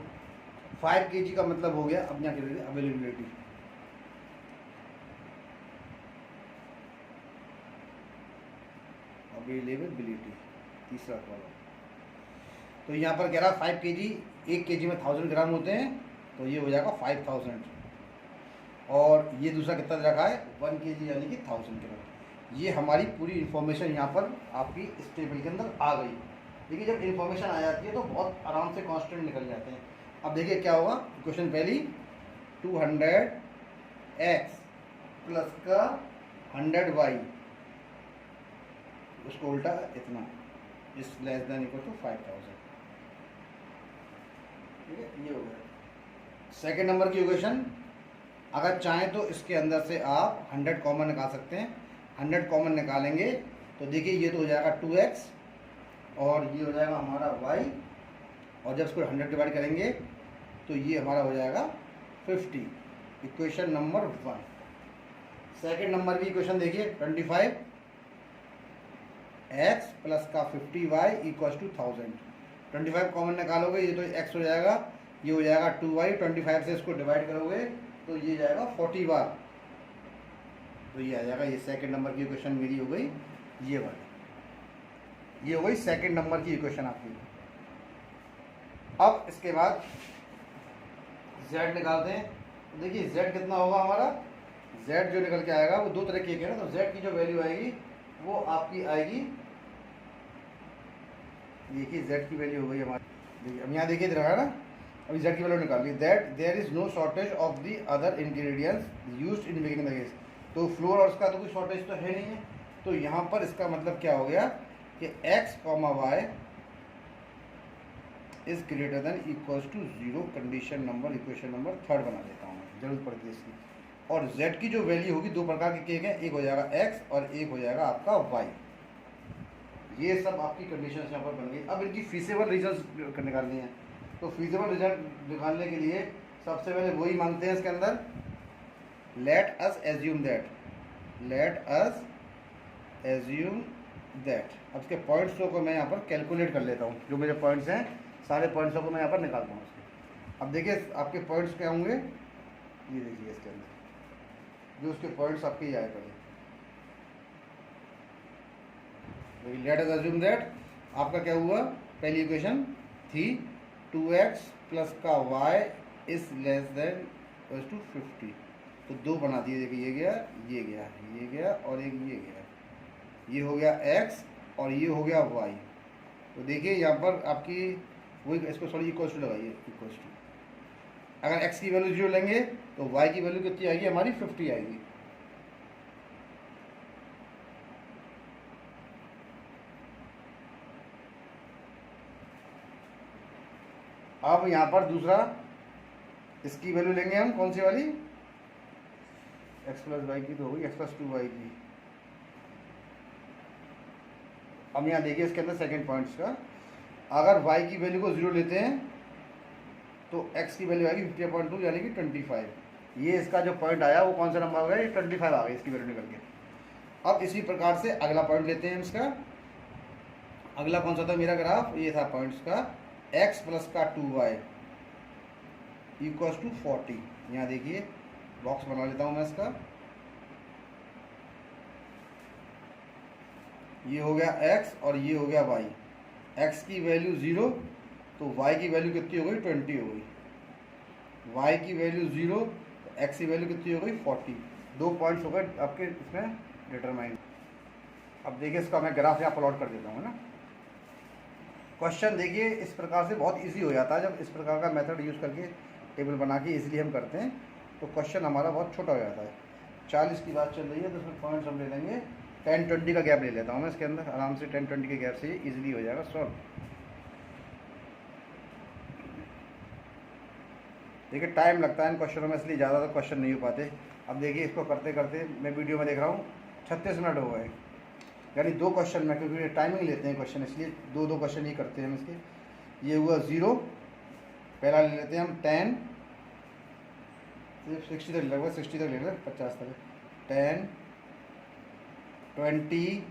5 kg का मतलब हो गया, अब यहाँ कह रहे अवेलेबिलिटी, अवेलेबिलिटी तीसरा कॉलम, तो यहाँ पर कह रहा है 5 kg, 1 kg में 1000 ग्राम होते हैं, तो ये हो जाएगा 5000, और ये दूसरा कितना दे रखा है 1 kg यानी कि 1000 ग्राम। ये हमारी पूरी इन्फॉर्मेशन यहाँ पर आपकी इस टेबल के अंदर आ गई। देखिए जब इन्फॉर्मेशन आ जाती है तो बहुत आराम से कांस्टेंट निकल जाते हैं। अब देखिए क्या होगा, क्वेश्चन पहली 200x प्लस का 100y, उसको उल्टा इतना, इस लेस देन इक्वल टू 5000, ठीक है, ये हो गया। सेकेंड नंबर की इक्वेशन, अगर चाहें तो इसके अंदर से आप 100 कॉमन निकाल सकते हैं। 100 कॉमन निकालेंगे तो देखिए ये तो हो जाएगा 2x और ये हो जाएगा हमारा y, और जब इसको 100 डिवाइड करेंगे तो ये हमारा हो जाएगा 50, इक्वेशन नंबर 1। सेकेंड नंबर की इक्वेशन देखिए 25x प्लस का 50y इक्वल्स टू 1000। 25 कॉमन निकालोगे ये तो x हो जाएगा, ये हो जाएगा 2y, 25 से इसको डिवाइड करोगे तो ये जाएगा 40 बार, तो ये आ जाएगा। ये सेकंड नंबर की इक्वेशन मेरी हो गई, ये वाली, ये हो गई सेकंड नंबर की इक्वेशन आपकी। अब इसके बाद z निकालते हैं, तो देखिए z कितना होगा हमारा, z जो निकल के आएगा वो दो तरह की है ना, तो z की जो वैल्यू आएगी वो आपकी आएगी, देखिए z की वैल्यू हो गई हमारी, देखिए अब यहाँ देखिए इधर है ना, अभी z की वैल्यू निकाल ली, that there is no shortage of the other ingredients used in making the cake. तो फ्लोर और उसका तो कोई शॉर्टेज तो है नहीं है, तो यहाँ पर इसका मतलब क्या हो गया कि x, y is greater than equals to 0, condition number equation number 3 बना देता हूँ, जरूरत पड़ती है इसकी। और z की जो वैल्यू होगी, दो प्रकार के केक हैं, एक हो जाएगा x और एक हो जाएगा आपका y। ये सब आपकी कंडीशन यहाँ पर बन गई। अब इनकी फीसेबल रिजल्ट निकालनी है, तो फीसेबल रिजल्ट निकालने के लिए सबसे पहले वही मांगते हैं इसके अंदर, लेट अस एज्यूम दैट। अब इसके पॉइंट्स को मैं यहाँ पर कैलकुलेट कर लेता हूँ, जो मेरे पॉइंट्स हैं सारे पॉइंट्सों को मैं यहाँ पर निकालता हूँ उसके। अब देखिए आपके पॉइंट्स क्या होंगे, ये देखिए इसके अंदर जो उसके पॉइंट्स आपके ये आए पड़े, लेट अस एज्यूम दैट आपका क्या हुआ, पहली इक्वेशन थी 2x प्लस का y is less than equal to 50, तो दो बना दिए, देखिए ये गया ये गया ये गया और एक ये गया, ये हो गया x और ये हो गया y। तो देखिए यहाँ पर आपकी वही, इसको सॉरी इक्वल्स टू लगाइए, इक्वल्स टू, अगर x की वैल्यू 0 लेंगे तो y की वैल्यू कितनी आएगी हमारी 50 आएगी। अब यहाँ पर दूसरा इसकी वैल्यू लेंगे हम, कौन सी वाली, x प्लस वाई की तो होगी, x प्लस 2y की, अब यहाँ देखिए इसके अंदर सेकंड पॉइंट्स का, अगर y की वैल्यू को 0 लेते हैं तो x की वैल्यू आएगी 50.2 यानी कि 25। ये इसका जो पॉइंट आया वो कौन सा नंबर आ गया, ये 25 आ गया इसकी वैल्यू निकल के। अब इसी प्रकार से अगला पॉइंट लेते हैं इसका। अगला कौन सा था मेरा ग्राफ, ये था पॉइंट्स का x प्लस का 2y इक्वल्स टू 40। यहाँ देखिए बॉक्स बना लेता हूँ मैं इसका, ये हो गया x और ये हो गया y। x की वैल्यू 0 तो y की वैल्यू कितनी हो गई, 20 हो गई। y की वैल्यू 0 तो x की वैल्यू कितनी हो गई, 40। 2 पॉइंट्स हो गए आपके इसमें डिटरमाइन। अब देखिए इसका मैं ग्राफ यहाँ प्लॉट कर देता हूँ ना। क्वेश्चन देखिए इस प्रकार से बहुत इजी हो जाता है जब इस प्रकार का मेथड यूज़ करके टेबल बना के इसलिए हम करते हैं, तो क्वेश्चन हमारा बहुत छोटा हो जाता है। 40 की बात चल रही है तो उसमें पॉइंट्स हम ले लेंगे 10-20 का गैप ले लेता हूँ मैं इसके अंदर, आराम से 10-20 के गैप से इजीली हो जाएगा सॉल्व। देखिए टाइम लगता है इन क्वेश्चनों में, इसलिए ज़्यादा तो क्वेश्चन नहीं हो पाते। अब देखिए इसको करते करते मैं वीडियो में देख रहा हूँ 36 मिनट हो गए, यानी 2 क्वेश्चन में, क्योंकि टाइमिंग लेते हैं क्वेश्चन इसलिए 2 क्वेश्चन ही करते हैं हम इसके। ये हुआ 0, पहला ले लेते हैं हम 10, 60 तक लगभग 60 तक ले लें, 50 तक 10, 20,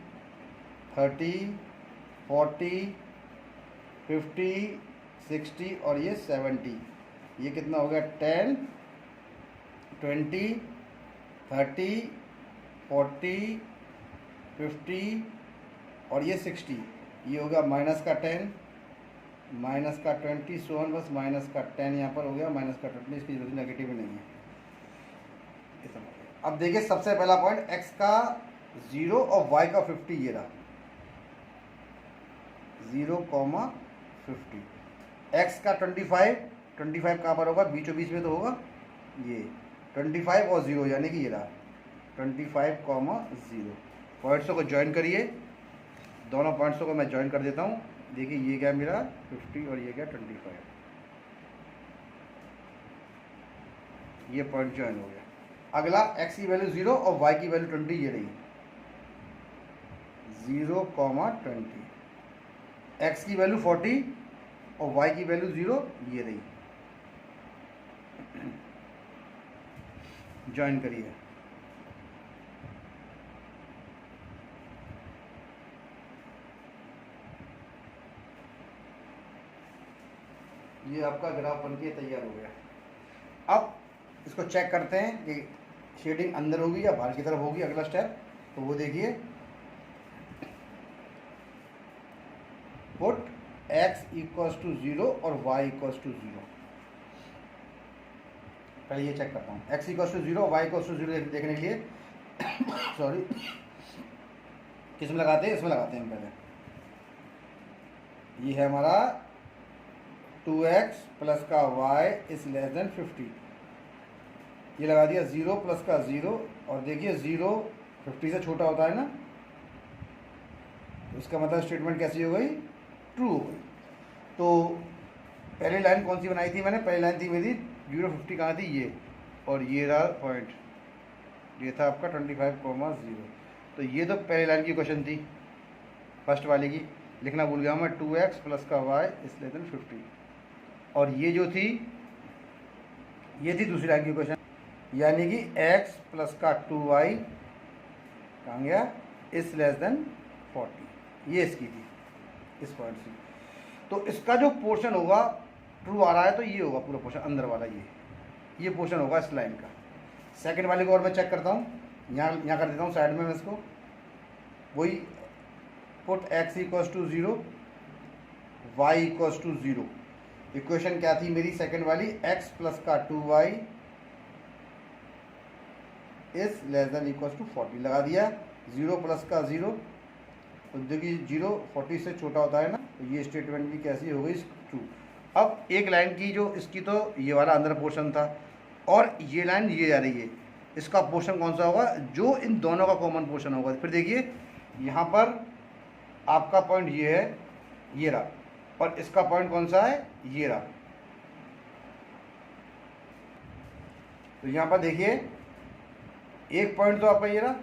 30, 40, 50, 60 और ये 70। ये कितना हो गया, 10, 20, 30, 40, 50 और ये 60। ये हो गया माइनस का 10, माइनस का 20, सोन बस माइनस का 10 यहाँ पर हो गया, माइनस का 20, इसकी जरूरत नेगेटिव नहीं है। अब देखिए सबसे पहला पॉइंट x का 0 और y का 50, ये रहा 0,50। x का 25 कहाँ पर होगा, बीचों बीच में तो होगा, ये 25 और 0 यानी कि ये रहा 25,0। पॉइंट्सों को ज्वाइन करिए, दोनों पॉइंट्सों को मैं ज्वाइन कर देता हूँ। देखिए ये क्या मेरा 50 और ये क्या 25, ये पॉइंट ज्वाइन हो गया। अगला x की वैल्यू 0 और y की वैल्यू 20, ये रही 0,20। x की वैल्यू 40 और y की वैल्यू 0, ये रही। ज्वाइन करिए। ये आपका ग्राफ बन के तैयार हो गया। अब इसको चेक करते हैं कि शेडिंग अंदर होगी या बाहर की तरफ होगी। अगला स्टेप तो वो देखिए, पुट x इक्वल्स टू 0 और y इक्वल्स टू 0। पहले ये चेक करता हूँ, x equals to 0 y equals to 0 देखने के लिए सॉरी किस में लगाते हैं, इसमें लगाते हैं हम पहले। ये है हमारा 2x प्लस का y इज लेस देन 50। ये लगा दिया 0 प्लस का 0, और देखिए 0 50 से छोटा होता है ना, तो इसका मतलब स्टेटमेंट कैसी हो गई, ट्रू हो गई। तो पहली लाइन कौन सी बनाई थी मैंने, पहली लाइन थी मेरी 0,50 कहाँ थी, ये, और ये रहा पॉइंट, ये था आपका 25,0। तो ये तो पहली लाइन की क्वेश्चन थी, फर्स्ट वाले की, लिखना भूल गया मैं, 2x प्लस का y इज लेस देन 50। और ये जो थी, ये थी दूसरी लाइन की क्वेश्चन, यानी कि x प्लस का 2y कहाँ गया, इज लेस देन 40। ये इसकी थी, इस पॉइंट से। तो इसका जो पोर्शन होगा ट्रू आ रहा है, तो ये होगा पूरा पोर्शन अंदर वाला, ये पोर्शन होगा इस लाइन का। सेकंड वाले को और मैं चेक करता हूँ, यहाँ कर देता हूँ साइड में मैं इसको, वही put x equals to 0 y equals to 0। Equation क्या थी मेरी सेकंड वाली, x प्लस का 2y is less than equals to 40। लगा दिया 0 प्लस का 0, तो देखिए 0 40 से छोटा होता है ना, तो ये स्टेटमेंट भी कैसी हो गई, ट्रू। अब एक लाइन की जो इसकी, तो ये वाला अंदर पोर्शन था, और ये लाइन ये जा रही है, इसका पोर्शन कौन सा होगा, जो इन दोनों का कॉमन पोर्शन होगा। फिर देखिए यहाँ पर आपका पॉइंट ये है, ये रहा, और इसका पॉइंट कौन सा है, ये रहा। तो यहाँ पर देखिए एक पॉइंट तो आपका ये रहा,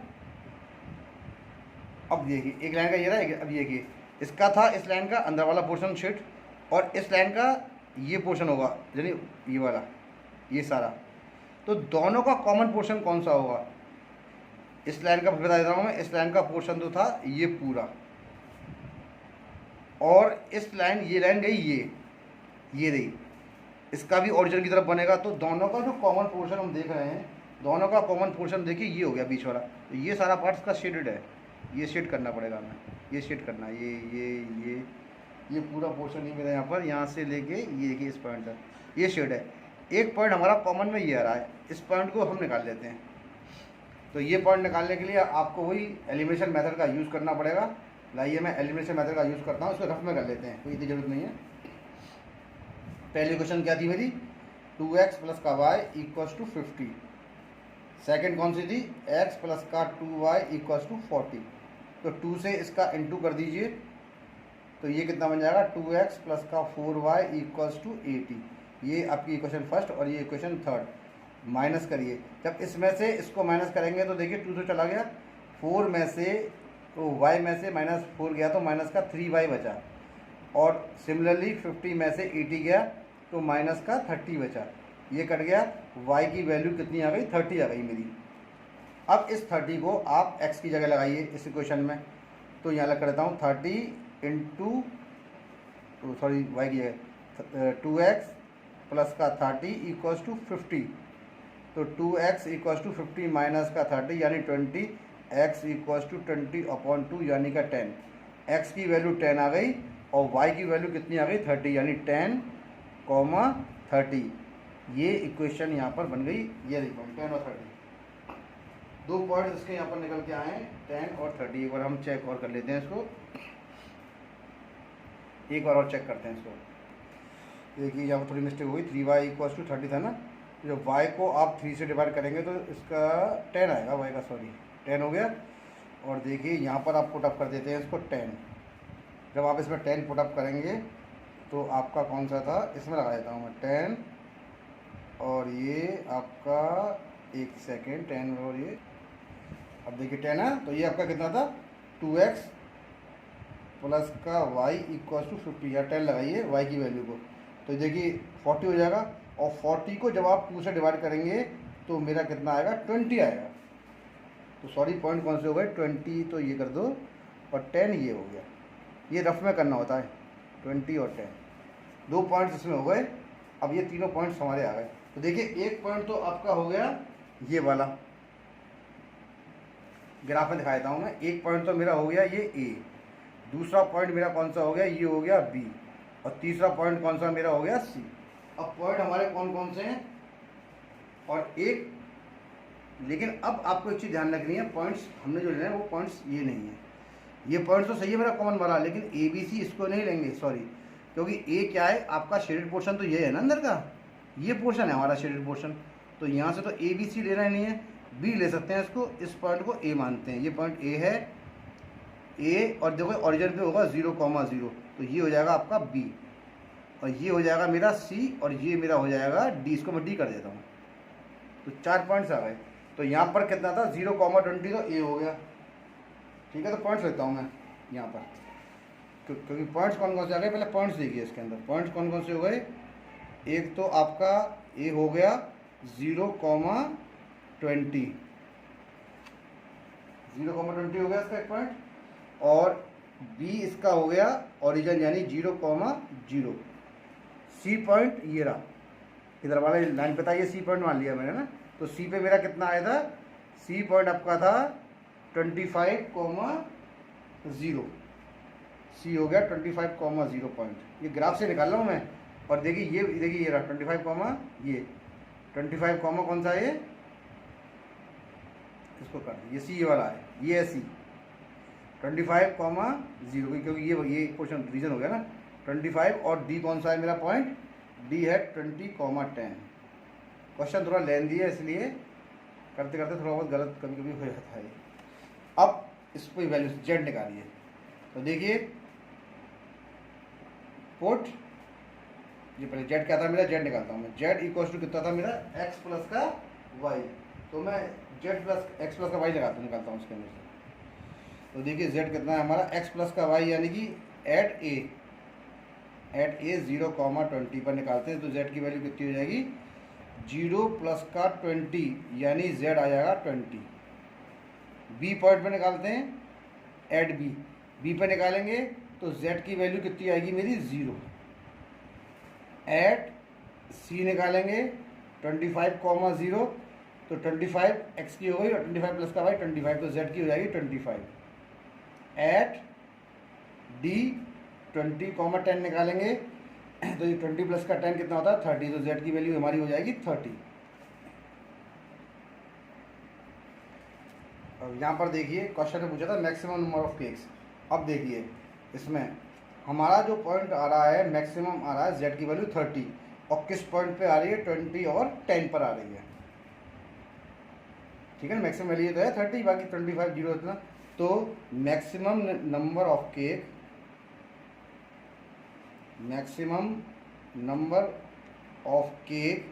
अब देखिए एक लाइन का ये रहा, अब ये देखिए इसका था, इस लाइन का अंदर वाला पोर्शन शीट, और इस लाइन का ये पोर्शन होगा, यानी ये वाला, ये सारा। तो दोनों का कॉमन पोर्शन कौन सा होगा? इस लाइन का बता देता हूँ मैं, इस लाइन का पोर्शन तो था ये पूरा, और इस लाइन, ये लाइन गई ये रही, इसका भी ओरिजिन की तरफ बनेगा। तो दोनों का जो कॉमन पोर्शन हम देख रहे हैं, दोनों का कॉमन पोर्शन देखिए ये हो गया बीच वाला। तो ये सारा पार्ट इसका शेडेड है, ये शेड करना पड़ेगा हमें, ये शेड करना है, ये पूरा पोर्शन ही मेरा यहाँ पर, यहाँ से लेके ये देखिए इस पॉइंट तक ये शेड है। एक पॉइंट हमारा कॉमन में ये आ रहा है, इस पॉइंट को हम निकाल लेते हैं। तो ये पॉइंट निकालने के लिए आपको वही एलिमिनेशन मेथड का यूज़ करना पड़ेगा। लाइए मैं एलिमिनेशन मेथड का यूज़ करता हूँ, इसको रफ में कर लेते हैं, कोई इतनी जरूरत नहीं है। पहली क्वेश्चन क्या थी मेरी? 2x प्लस का y इक्वल्स टू 50। सेकेंड कौन सी थी? x प्लस का 2y इक्वल्स टू 40। तो 2 से इसका इंटू कर दीजिए, तो ये कितना बन जाएगा? 2x प्लस का 4y इक्वल्स टू 80। ये आपकी इक्वेशन फर्स्ट और ये इक्वेशन थर्ड। माइनस करिए, जब इसमें से इसको माइनस करेंगे तो देखिए 2 तो चला गया, 4 में से तो y में से -4 गया तो माइनस का 3y बचा, और सिमिलरली 50 में से 80 गया तो माइनस का 30 बचा। ये कट गया, y की वैल्यू कितनी आ गई? 30 आ गई मेरी। अब इस 30 को आप x की जगह लगाइए इस इक्वेशन में, तो यहाँ लग करता हूँ 30 इंटू, सॉरी y की जगह 2x प्लस का 30 इक्वल्स टू 50। तो 2x इक्वल्स टू 50 माइनस का 30 यानी 20, x इक्वल्स टू 20/2 यानी का 10। x की वैल्यू 10 आ गई और y की वैल्यू कितनी आ गई? 30, यानी 10, 30। ये इक्वेशन यहाँ पर बन गई, ये देखो 10 और 30, दो पॉइंट इसके यहाँ पर निकल के आए हैं, 10 और 30। एक बार हम चेक और कर लेते हैं इसको, एक बार और चेक करते हैं इसको। देखिए यहाँ पर थोड़ी मिस्टेक हुई, 3y इक्वल्स टू 30 था ना, जो y को आप 3 से डिवाइड करेंगे तो इसका 10 आएगा, y का, सॉरी 10 हो गया। और देखिए यहाँ पर आप पुटअप कर देते हैं इसको 10। जब आप इसमें 10 पुटअप करेंगे तो आपका कौन सा था, इसमें लगा देता हूँ मैं 10, और ये आपका एक सेकेंड 10, और ये अब देखिए 10 है, तो ये आपका कितना था? 2x प्लस का y इक्वल्स टू 50, या 10 लगाइए y की वैल्यू को, तो देखिए 40 हो जाएगा। और 40 को जब आप 2 से डिवाइड करेंगे तो मेरा कितना आएगा? 20 आएगा। तो सॉरी पॉइंट कौन से हो गए? 20, तो ये कर दो, और 10 ये हो गया। ये रफ में करना होता है, 20 और 10, दो पॉइंट्स इसमें हो गए। अब ये तीनों पॉइंट्स हमारे आ गए। तो देखिए एक पॉइंट तो आपका हो गया ये वाला, ग्राफ में दिखा देता हूँ मैं। एक पॉइंट तो मेरा हो गया ये A, दूसरा पॉइंट मेरा कौन सा हो गया? ये हो गया B, और तीसरा पॉइंट कौन सा मेरा हो गया? C। अब पॉइंट हमारे कौन कौन से हैं? और एक, लेकिन अब आपको एक चीज़ ध्यान रखनी है, पॉइंट्स हमने जो लेना है वो पॉइंट्स ये नहीं है। ये पॉइंट्स तो सही है मेरा कॉमन वाला, लेकिन ABC इसको नहीं लेंगे, सॉरी, क्योंकि A क्या है आपका? शेडेड पोर्शन तो ये है ना, अंदर का ये पोर्शन है हमारा शेडेड पोर्शन। तो यहाँ से तो ABC लेना ही नहीं है, B ले सकते हैं इसको, इस पॉइंट को A मानते हैं। ये पॉइंट A है, A, और देखो ओरिजिन पे होगा 0,0, तो ये हो जाएगा आपका B, और ये हो जाएगा मेरा C, और ये मेरा हो जाएगा D। इसको मैं D कर देता हूँ, तो 4 पॉइंट्स आ गए। तो यहाँ पर कितना था? 0,20, तो A हो गया। ठीक है, तो पॉइंट्स लेता हूँ मैं यहाँ पर, क्योंकि पॉइंट्स कौन कौन से आ गए, पहले पॉइंट्स देखिए इसके अंदर। पॉइंट्स कौन कौन से हो गए? एक तो आपका A हो गया 0,20, 0,20 हो गया इसका एक पॉइंट, और B इसका हो गया ओरिजिन यानी 0,0। C पॉइंट ये रहा, इधर वाला लाइन पे था, ये C पॉइंट मान लिया मैंने ना। तो C पे मेरा कितना आया था? C पॉइंट आपका था 25,0। C हो गया 25,0 पॉइंट। ये ग्राफ से निकाल रहा हूँ मैं, और देखिए ये रहा 25, ये 25, कौन सा है ये? इसको कर दो, ये C वाला है, ये है C 25,0, क्योंकि ये पोर्शन रीजन हो गया ना 25, और D कौन सा है मेरा पॉइंट? D है 20,10। क्वेश्चन थोड़ा लेंदी है, इसलिए करते करते थोड़ा बहुत गलत कभी कभी हो जाता है। अब इस पर वैल्यू Z निकालिए, तो देखिए पुट, ये पहले Z क्या था मेरा? Z निकालता हूँ मैं। Z इक्वल्स टू कितना था मेरा? x प्लस का y, तो मैं Z प्लस x प्लस का y निकालता हूँ इसके अंदर से। तो देखिए z कितना है हमारा x प्लस का y यानी कि एट ए 0,20 पर निकालते हैं तो z की वैल्यू कितनी हो जाएगी 0 प्लस का 20 यानी z आ जाएगा 20। b पॉइंट पर निकालते हैं एट b पर निकालेंगे तो z की वैल्यू कितनी आएगी मेरी 0। एट c निकालेंगे 25,0 तो 25 x की हो गई और 25 प्लस का y 25 तो z की हो जाएगी 25। एट d 20,10 निकालेंगे तो ये 20 प्लस का 10 कितना होता है 30 तो z की वैल्यू हमारी हो जाएगी 30। अब यहाँ पर देखिए क्वेश्चन में पूछा था मैक्सिमम नंबर ऑफ केक्स। अब देखिए इसमें हमारा जो पॉइंट आ रहा है मैक्सिमम आ रहा है z की वैल्यू 30 और किस पॉइंट पे आ रही है 20 और 10 पर आ रही है। ठीक है ना, मैक्सिमम वैल्यू तो है 30 बाकी 25 जीरो इतना। तो maximum number of cake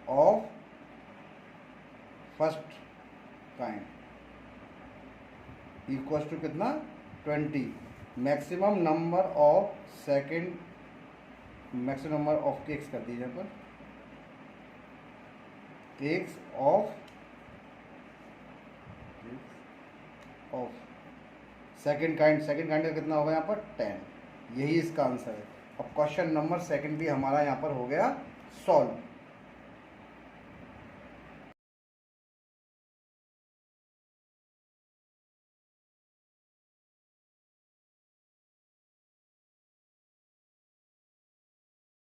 of first kind equals to कितना 20। Maximum number of second maximum number of cakes कर दीजिए पर केक्स ऑफ सेकेंड काइंड का कितना होगा यहाँ पर 10। यही इसका आंसर है। अब क्वेश्चन नंबर सेकंड भी हमारा यहाँ पर हो गया सॉल्व।